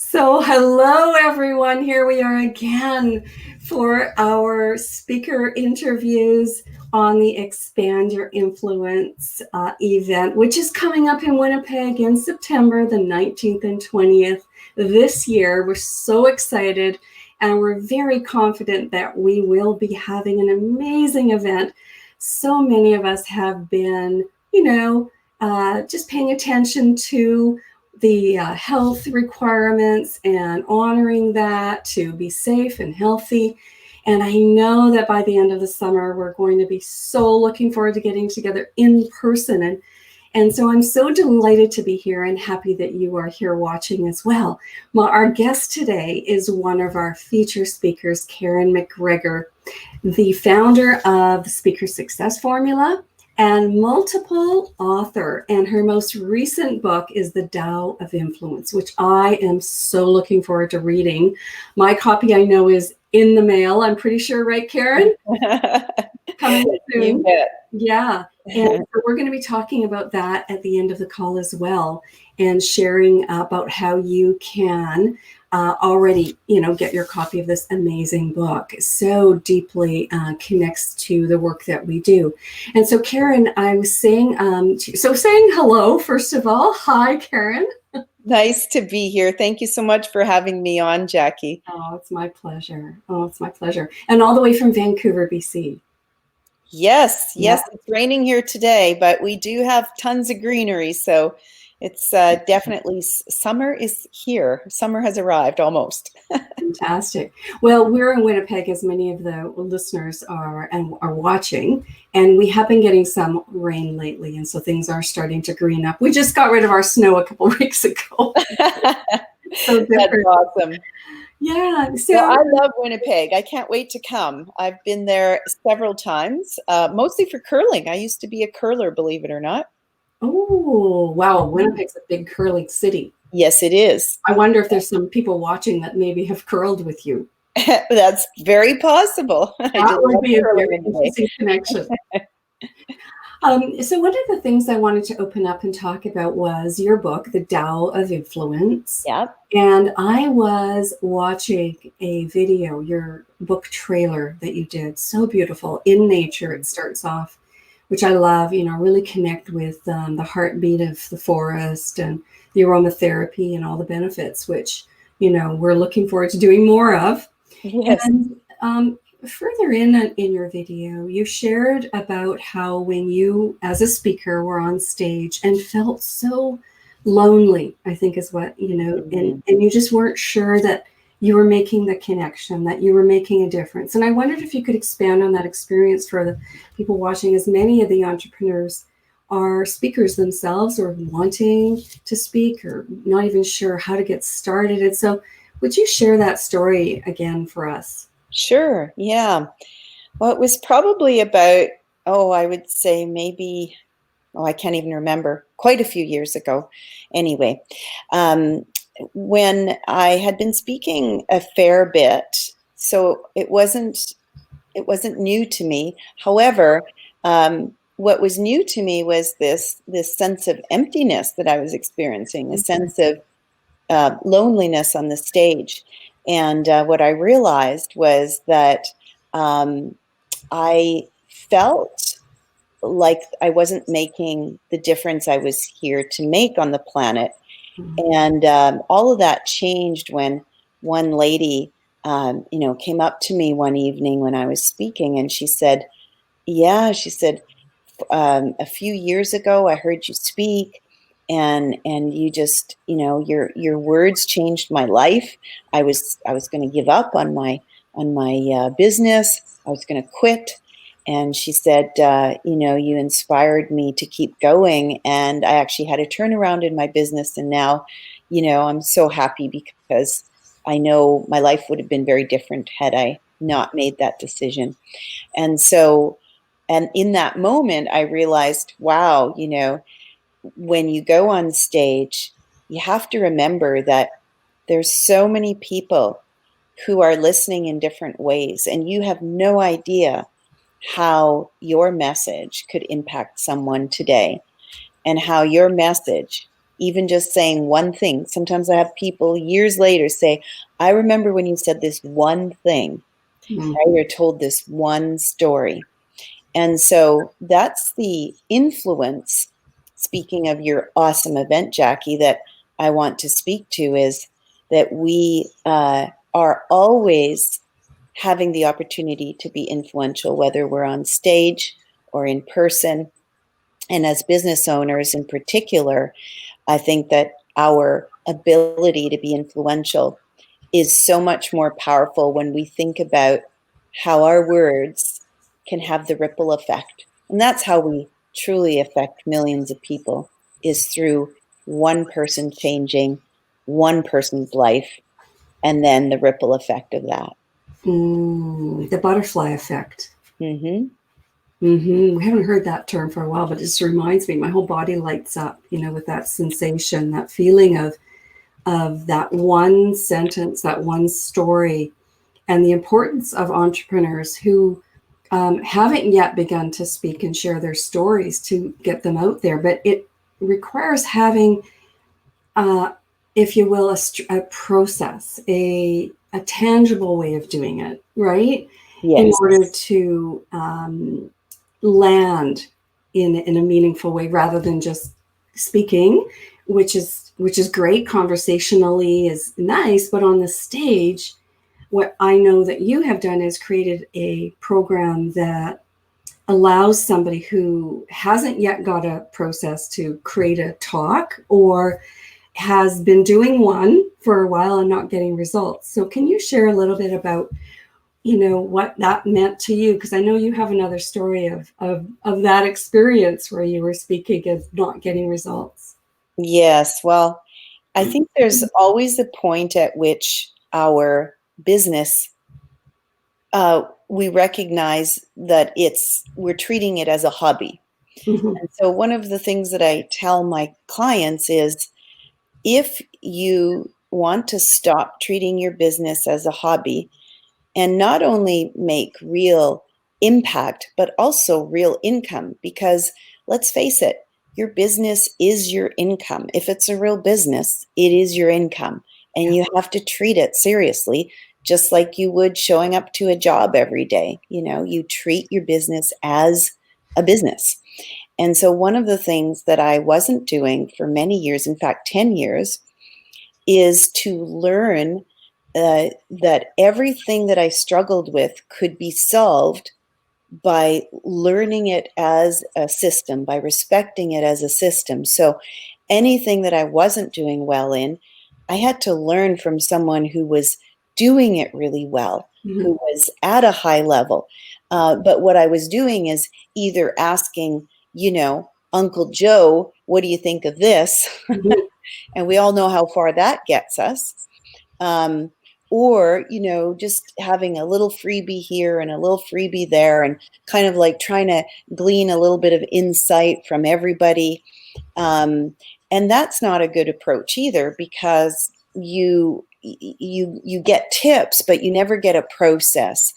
So, hello everyone. Here we are again for our speaker interviews on the Expand Your Influence event, which is coming up in Winnipeg in September the 19th and 20th this year. We're so excited and we're very confident that we will be having an amazing event. So many of us have been, just paying attention to the health requirements and honoring that to be safe and healthy. And I know that by the end of the summer, we're going to be so looking forward to getting together in person. And so I'm so delighted to be here and happy that you are here watching as well. Our guest today is one of our feature speakers, Karen McGregor, the founder of the Speaker Success Formula and multiple author. And her most recent book is The Tao of Influence, which I am so looking forward to reading. My copy, I know, is in the mail. I'm pretty sure, right, Karen? Coming soon. You bet. Yeah. And so we're going to be talking about that at the end of the call as well, and sharing about how you can already, get your copy of this amazing book. So deeply connects to the work that we do. And so, Karen, I was saying, saying hello, first of all. Hi, Karen. Nice to be here. Thank you so much for having me on, Jackie. Oh, it's my pleasure. And all the way from Vancouver, BC. Yes, it's raining here today, but we do have tons of greenery. So it's definitely summer is here. Summer has arrived almost. Fantastic. Well, we're in Winnipeg, as many of the listeners are watching, and we have been getting some rain lately, and so things are starting to green up. We just got rid of our snow a couple of weeks ago. So that's awesome. Yeah. So I love Winnipeg. I can't wait to come. I've been there several times, mostly for curling. I used to be a curler, believe it or not. Oh, wow. Winnipeg's a big curling city. Yes, it is. I wonder if there's some people watching that maybe have curled with you. That's very possible. That would be a very interesting connection. So one of the things I wanted to open up and talk about was your book, The Tao of Influence. Yep. And I was watching a video, your book trailer that you did, so beautiful, in nature. It starts off, which I love, really connect with the heartbeat of the forest and the aromatherapy and all the benefits, which, we're looking forward to doing more of. Yes. And further in your video, you shared about how when you, as a speaker, were on stage and felt so lonely, I think is what, and you just weren't sure that you were making the connection, that you were making a difference. And I wondered if you could expand on that experience for the people watching, as many of the entrepreneurs are speakers themselves or wanting to speak or not even sure how to get started. And so would you share that story again for us? Sure. Yeah. Well, it was probably about, I would say maybe, I can't even remember, quite a few years ago. Anyway, when I had been speaking a fair bit, so it wasn't new to me. However, what was new to me was this sense of emptiness that I was experiencing, a sense of loneliness on the stage. And what I realized was that I felt like I wasn't making the difference I was here to make on the planet. And all of that changed when one lady, came up to me one evening when I was speaking, and she said, a few years ago, I heard you speak, and you just, your words changed my life. I was going to give up on my business. I was going to quit. And she said, you inspired me to keep going. And I actually had a turnaround in my business. And now, I'm so happy because I know my life would have been very different had I not made that decision. And so, and in that moment, I realized, wow, when you go on stage, you have to remember that there's so many people who are listening in different ways, and you have no idea how your message could impact someone today, and how your message even just saying one thing. Sometimes I have people years later say, I remember when you said this one thing, right? Or told this one story. And so that's the influence, speaking of your awesome event, Jackie, that I want to speak to, is that we are always having the opportunity to be influential, whether we're on stage or in person. And as business owners in particular, I think that our ability to be influential is so much more powerful when we think about how our words can have the ripple effect. And that's how we truly affect millions of people, is through one person changing one person's life, and then the ripple effect of that. The butterfly effect. Mm-hmm. We haven't heard that term for a while, but it just reminds me, my whole body lights up, with that sensation, that feeling of that one sentence, that one story, and the importance of entrepreneurs who haven't yet begun to speak and share their stories to get them out there. But it requires having, if you will, a process, a tangible way of doing it, right? Yes. In order to land in a meaningful way, rather than just speaking, which is great. Conversationally is nice, but on the stage, what I know that you have done is created a program that allows somebody who hasn't yet got a process to create a talk, or has been doing one for a while and not getting results. So can you share a little bit about what that meant to you? Because I know you have another story of that experience where you were speaking and not getting results. Yes. Well, I think there's always a point at which our business, we recognize that we're treating it as a hobby. Mm-hmm. And so one of the things that I tell my clients is, if you want to stop treating your business as a hobby and not only make real impact, but also real income, because let's face it, your business is your income. If it's a real business, it is your income, and you have to treat it seriously, just like you would showing up to a job every day. You treat your business as a business. And so one of the things that I wasn't doing for many years, in fact, 10 years, is to learn that everything that I struggled with could be solved by learning it as a system, by respecting it as a system. So anything that I wasn't doing well in, I had to learn from someone who was doing it really well, who was at a high level. But what I was doing is either asking, Uncle Joe, what do you think of this? And we all know how far that gets us. Or, just having a little freebie here and a little freebie there, and kind of like trying to glean a little bit of insight from everybody. And that's not a good approach either, because you get tips, but you never get a process.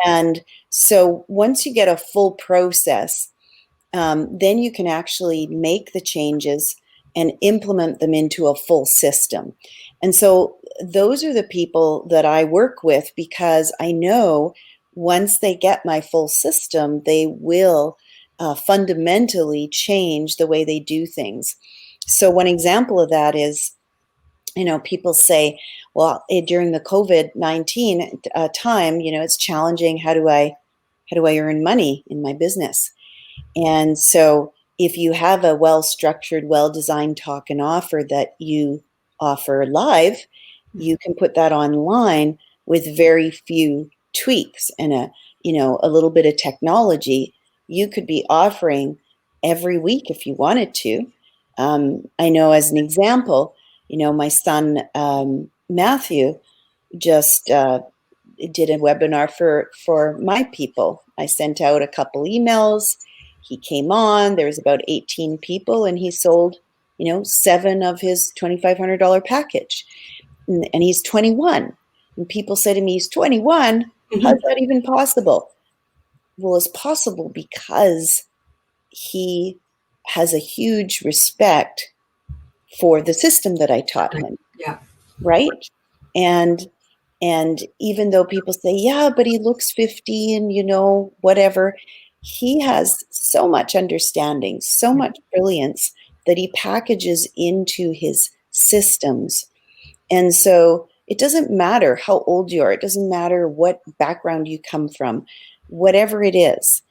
And so once you get a full process, then you can actually make the changes and implement them into a full system. And so those are the people that I work with, because I know once they get my full system, they will fundamentally change the way they do things. So one example of that is, people say, well, during the COVID-19 time, it's challenging. How do I earn money in my business? And so if you have a well-structured, well-designed talk and offer that you offer live, you can put that online with very few tweaks and a little bit of technology. You could be offering every week if you wanted to. I know, as an example, my son, Matthew, just did a webinar for my people. I sent out a couple emails. He came on. There was about 18 people, and he sold, 7 of his $2,500 package. And he's 21. And people say to me, he's 21? How's that even possible? Well, it's possible because he has a huge respect for the system that I taught him. Yeah. Right. And even though people say, yeah, but he looks 50 and, you know, whatever, he has so much understanding, so much brilliance that he packages into his systems. And so it doesn't matter how old you are. It doesn't matter what background you come from, whatever it is,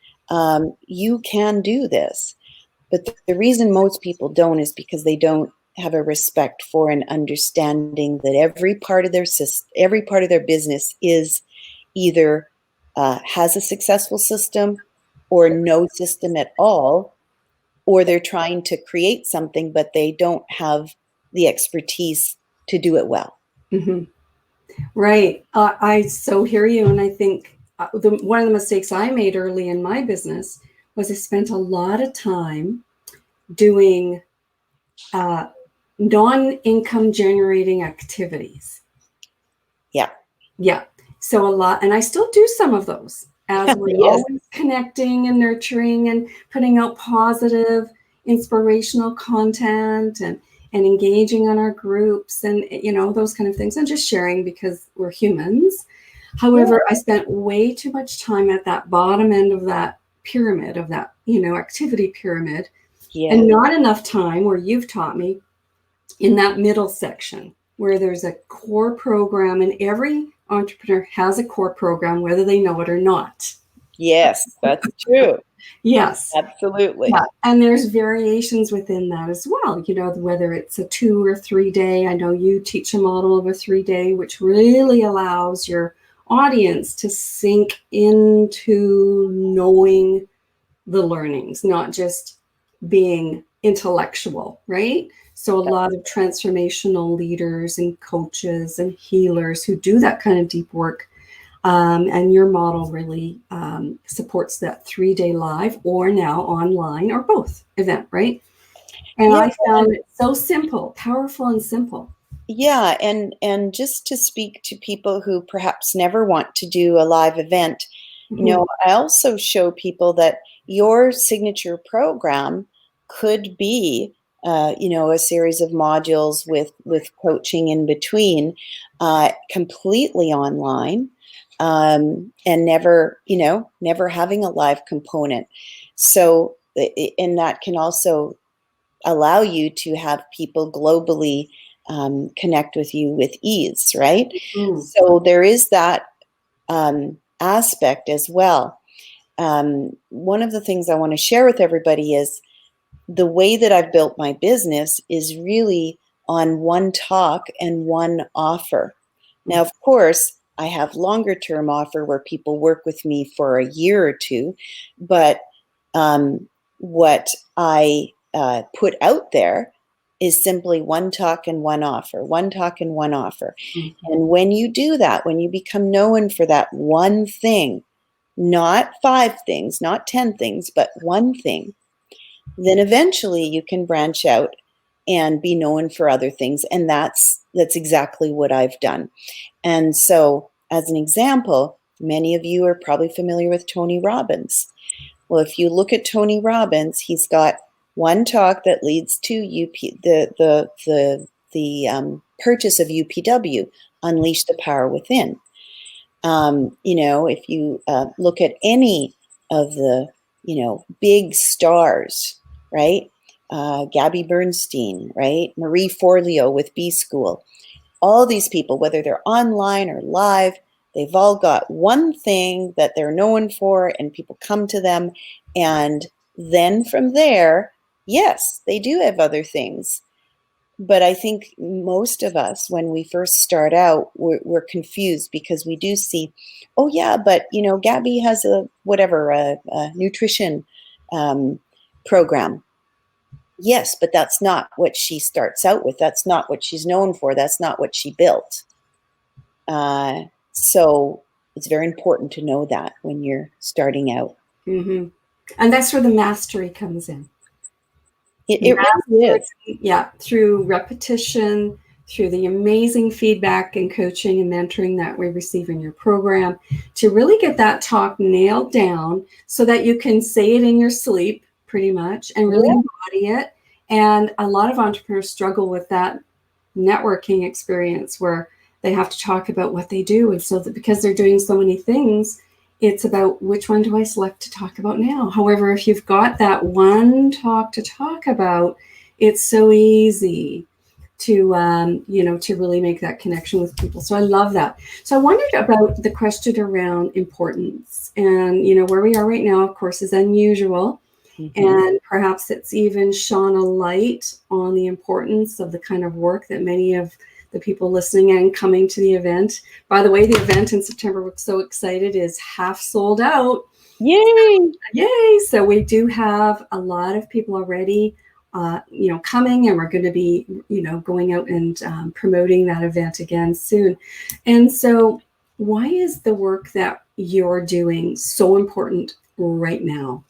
you can do this. But the reason most people don't is because they don't have a respect for and understanding that every part of their every part of their business is either has a successful system or no system at all, or they're trying to create something, but they don't have the expertise to do it well. Mm-hmm. Right. I so hear you. And I think one of the mistakes I made early in my business was I spent a lot of time doing non-income generating activities. Yeah. Yeah. So a lot, and I still do some of those as we're Yes. always connecting and nurturing and putting out positive, inspirational content and engaging on our groups and, you know, those kind of things, and just sharing because we're humans. However, I spent way too much time at that bottom end of that pyramid, of that, you know, activity pyramid, and not enough time, where you've taught me, in that middle section where there's a core program, and every entrepreneur has a core program, whether they know it or not. Yes, that's true. Yes. Absolutely. Yeah. And there's variations within that as well, you know, whether it's a 2 or 3 day. I know you teach a model of a 3 day, which really allows your audience to sink into knowing the learnings, not just being intellectual, right? So a lot of transformational leaders and coaches and healers who do that kind of deep work. And your model really supports that 3 day live, or now online, or both event, right? And I found it so simple, powerful and simple. Yeah. And just to speak to people who perhaps never want to do a live event, you know, I also show people that your signature program could be, you know, a series of modules with coaching in between, completely online, and never, you know, never having a live component. So, and that can also allow you to have people globally connect with you with ease, right? So there is that aspect as well. One of the things I want to share with everybody is the way that I've built my business is really on one talk and one offer. Now, of course, I have longer term offer where people work with me for a year or two, but what I put out there is simply one talk and one offer, one talk and one offer. And when you do that, when you become known for that one thing, not 5 things, not 10 things, but one thing, then eventually you can branch out and be known for other things. And that's exactly what I've done. And so, as an example, many of you are probably familiar with Tony Robbins. Well, if you look at Tony Robbins, he's got one talk that leads to the purchase of UPW, Unleash the Power Within. You know, if you look at any of the, you know, big stars, right? Gabby Bernstein, right? Marie Forleo with B School. All these people, whether they're online or live, they've all got one thing that they're known for, and people come to them. And then from there, yes, they do have other things. But I think most of us, when we first start out, we're confused because we do see, oh yeah, but you know, Gabby has a nutrition program. Yes, but that's not what she starts out with. That's not what she's known for. That's not what she built. So it's very important to know that when you're starting out. And that's where the mastery comes in. It really is. Yeah, through repetition, through the amazing feedback and coaching and mentoring that we receive in your program, to really get that talk nailed down so that you can say it in your sleep, pretty much, and really embody it, And a lot of entrepreneurs struggle with that networking experience where they have to talk about what they do. And so that because they're doing so many things, it's about which one do I select to talk about now. However, if you've got that one talk to talk about, it's so easy to to really make that connection with people. So I love that. So I wondered about the question around importance, and where we are right now, of course, is unusual. Mm-hmm. And perhaps it's even shone a light on the importance of the kind of work that many of the people listening and coming to the event. By the way, the event in September, we're so excited, is half sold out. Yay! Yay! So we do have a lot of people already coming, and we're going to be, going out and promoting that event again soon. And so why is the work that you're doing so important right now?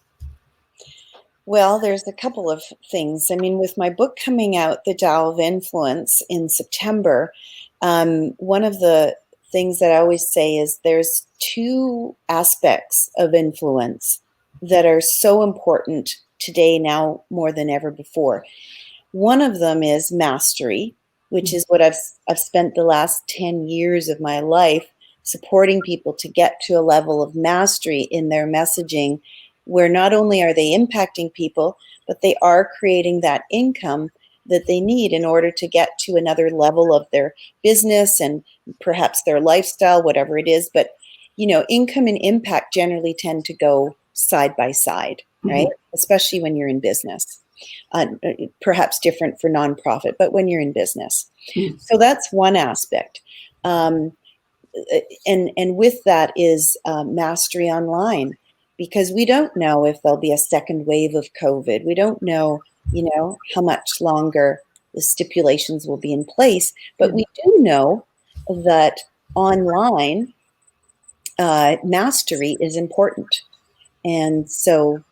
Well, there's a couple of things. I mean, with my book coming out, The Tao of Influence, in September, one of the things that I always say is there's two aspects of influence that are so important today, now more than ever before. One of them is mastery, which is what I've spent the last 10 years of my life supporting people to get to a level of mastery in their messaging, where not only are they impacting people, but they are creating that income that they need in order to get to another level of their business and perhaps their lifestyle, whatever it is. But, income and impact generally tend to go side by side, right? Mm-hmm. Especially when you're in business. Perhaps different for nonprofit, but when you're in business. Mm-hmm. So that's one aspect. And with that is mastery online. Because we don't know if there'll be a second wave of COVID. We don't know, how much longer the stipulations will be in place. But we do know that online mastery is important. And so,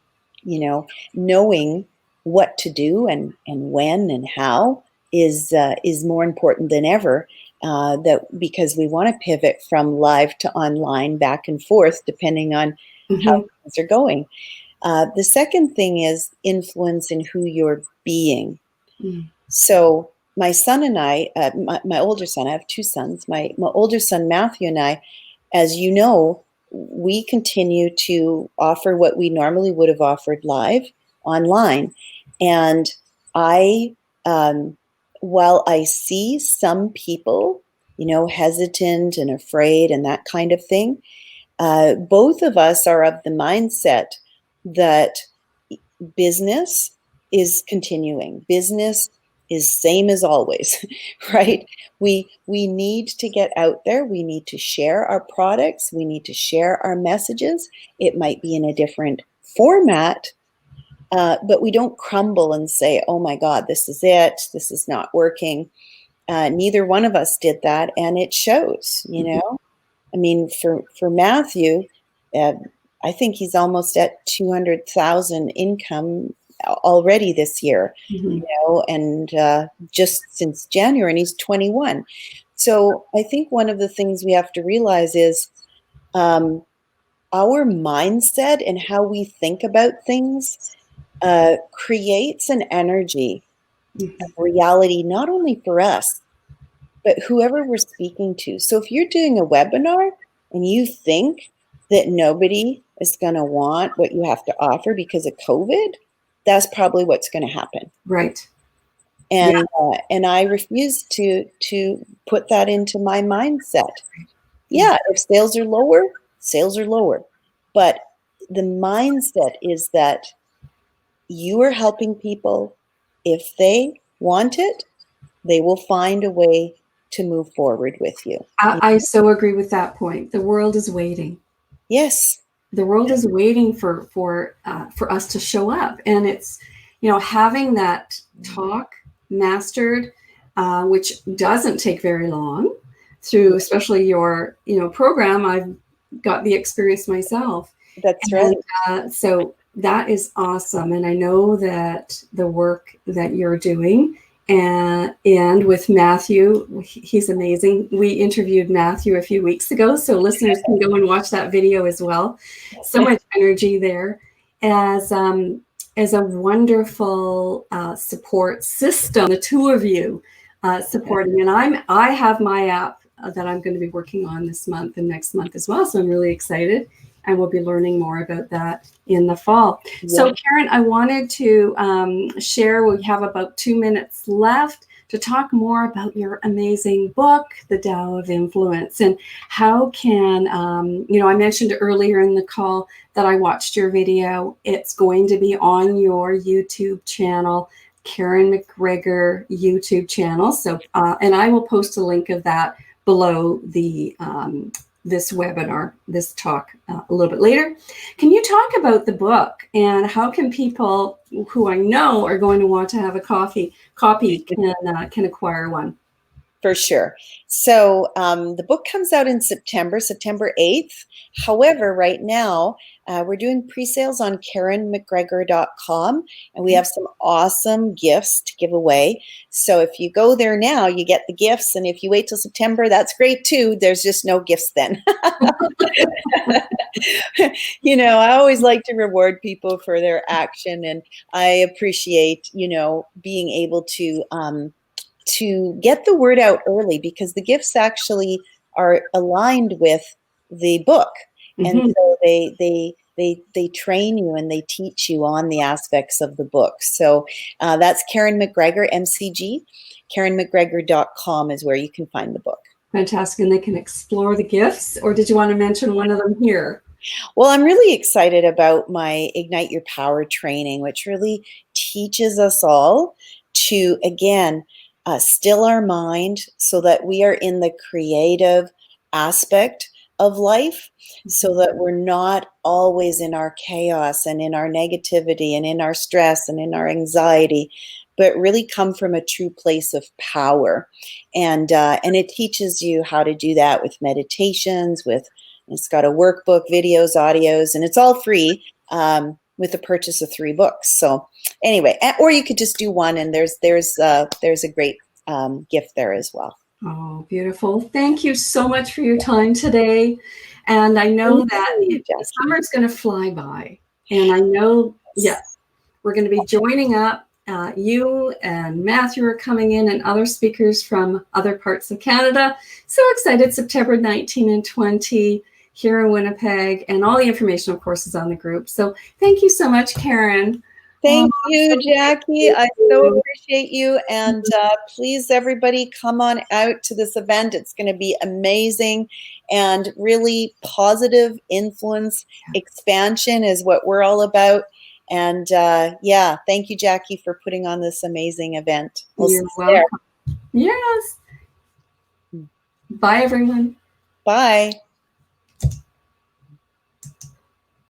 knowing what to do and when and how is more important than ever. Because we want to pivot from live to online, back and forth, depending on how things are going. The second thing is influence in who you're being. So my son and I, my older son, I have two sons, my older son, Matthew, and I, as you know, we continue to offer what we normally would have offered live online. And while I see some people, hesitant and afraid and that kind of thing, both of us are of the mindset that business is continuing. Business is same as always, right? We need to get out there. We need to share our products. We need to share our messages. It might be in a different format, but we don't crumble and say, oh my God, this is it. This is not working. Neither one of us did that. And it shows, I mean, for Matthew, I think he's almost at 200,000 income already this year, and just since January, and he's 21. So I think one of the things we have to realize is our mindset and how we think about things creates an energy of reality, not only for us, but whoever we're speaking to. So if you're doing a webinar and you think that nobody is going to want what you have to offer because of COVID, that's probably what's going to happen. Right. And I refuse to put that into my mindset. Yeah, if sales are lower. But the mindset is that you are helping people. If they want it, they will find a way to move forward with you. I so agree with that point. The world is waiting. Yes. The world is waiting for us to show up. And it's, having that talk mastered, which doesn't take very long through, especially your, program. I've got the experience myself. That's right. So that is awesome. And I know that the work that you're doing and with Matthew, he's amazing. We interviewed Matthew a few weeks ago, so listeners can go and watch that video as well. So much energy there. As is a wonderful support system. The two of you supporting, and I have my app that I'm going to be working on this month and next month as well. So I'm really excited, and we'll be learning more about that in the fall. Yeah. So Karen, I wanted to share. We have about 2 minutes left to talk more about your amazing book, The Tao of Influence, and how can, I mentioned earlier in the call that I watched your video. It's going to be on your YouTube channel, Karen McGregor YouTube channel. So, and I will post a link of that below the this webinar, this talk a little bit later. Can you talk about the book and how can people who I know are going to want to have a copy can acquire one? For sure. So the book comes out in September 8th. However, right now we're doing pre-sales on KarenMcGregor.com, and we have some awesome gifts to give away. So if you go there now, you get the gifts, and if you wait till September, that's great too. There's just no gifts then. I always like to reward people for their action, and I appreciate, being able to get the word out early, because the gifts actually are aligned with the book. Mm-hmm. And so they train you and they teach you on the aspects of the book. So that's Karen McGregor, MCG. KarenMcGregor.com is where you can find the book. Fantastic. And they can explore the gifts, or did you want to mention one of them here? Well, I'm really excited about my Ignite Your Power training, which really teaches us all to, again, still our mind so that we are in the creative aspect of life, so that we're not always in our chaos and in our negativity and in our stress and in our anxiety, but really come from a true place of power. And it teaches you how to do that with meditations, it's got a workbook, videos, audios, and it's all free with the purchase of 3 books. So anyway, or you could just do one, and there's a great gift there as well. Oh, beautiful. Thank you so much for your time today. And I know that summer's going to fly by. And I know, we're going to be joining up. You and Matthew are coming in, and other speakers from other parts of Canada. So excited, September 19 and 20 here in Winnipeg. And all the information, of course, is on the group. So thank you so much, Karen. Thank you, Jackie. I so appreciate you. And please, everybody, come on out to this event. It's going to be amazing, and really positive influence expansion is what we're all about. And thank you, Jackie, for putting on this amazing event. You're welcome. Yes. Bye, everyone. Bye.